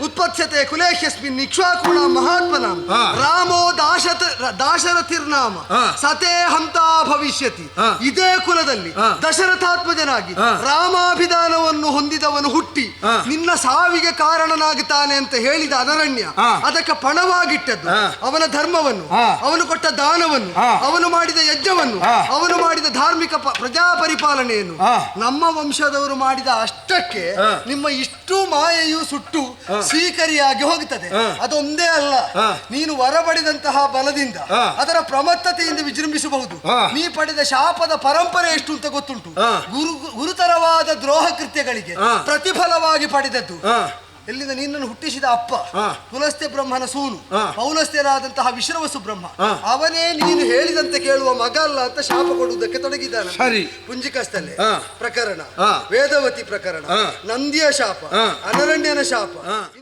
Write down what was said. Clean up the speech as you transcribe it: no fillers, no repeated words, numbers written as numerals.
उत्पत्स्यते कुलेह्यस्मिन् इक्ष्वाकुणां महात्मनां रामो दाशरथिर्नाम ಸತೆ ಹಂತ ಭವಿಷ್ಯತಿ. ಇದೇ ಕುಲದಲ್ಲಿ ದಶರಥಾತ್ಮಜನಾಗಿ ರಾಮಾಭಿಧಾನವನ್ನು ಹೊಂದಿದವನು ಹುಟ್ಟಿ ನಿನ್ನ ಸಾವಿಗೆ ಕಾರಣನಾಗುತ್ತಾನೆ ಅಂತ ಹೇಳಿದ ಅನರಣ್ಯ ಅದಕ್ಕೆ ಪಣವಾಗಿಟ್ಟದ್ದು ಅವನ ಧರ್ಮವನ್ನು, ಅವನು ಕೊಟ್ಟ ದಾನವನ್ನು, ಅವನು ಮಾಡಿದ ಯಜ್ಞವನ್ನು, ಅವನು ಮಾಡಿದ ಧಾರ್ಮಿಕ ಪ್ರಜಾ ಪರಿಪಾಲನೆಯನ್ನು ನಮ್ಮ ವಂಶದವರು ಮಾಡಿದ ಅಷ್ಟಕ್ಕೆ ನಿಮ್ಮ ಇಷ್ಟು ಮಾಯೆಯು ಸುಟ್ಟು ಸ್ವೀಕರಿಯಾಗಿ ಹೋಗುತ್ತದೆ. ಅದೊಂದೇ ಅಲ್ಲ, ನೀನು ಹೊರಬಡಿದಂತಹ ಬಲದಿಂದ ಅದರ ಪ್ರಮತ್ತತೆಯಿಂದ ವಿಜೃಂಭಿಸಬಹುದು. ನೀ ಪಡೆದ ಶಾಪದ ಪರಂಪರೆ ಎಷ್ಟು ಅಂತ ಗೊತ್ತುಂಟು. ಗುರುತರವಾದ ದ್ರೋಹ ಕೃತ್ಯಗಳಿಗೆ ಪ್ರತಿಫಲವಾಗಿ ಪಡೆದದ್ದು ಎಲ್ಲಿಂದ ನಿನ್ನನ್ನು ಹುಟ್ಟಿಸಿದ ಅಪ್ಪ ಪುಲಸ್ತ್ಯ ಬ್ರಹ್ಮನ ಸೂನು ಪೌಲಸ್ತ್ಯರಾದಂತಹ ವಿಶ್ರವಸು ಬ್ರಹ್ಮ, ಅವನೇ ನೀನು ಹೇಳಿದಂತೆ ಕೇಳುವ ಮಗ ಅಲ್ಲ ಅಂತ ಶಾಪ ಕೊಡುವುದಕ್ಕೆ ತೊಡಗಿದ್ದಾನೆ. ಪುಂಜಿಕಸ್ಥಲೆ ಪ್ರಕರಣ, ವೇದವತಿ ಪ್ರಕರಣ, ನಂದಿಯ ಶಾಪ, ಅನರಣ್ಯನ ಶಾಪ.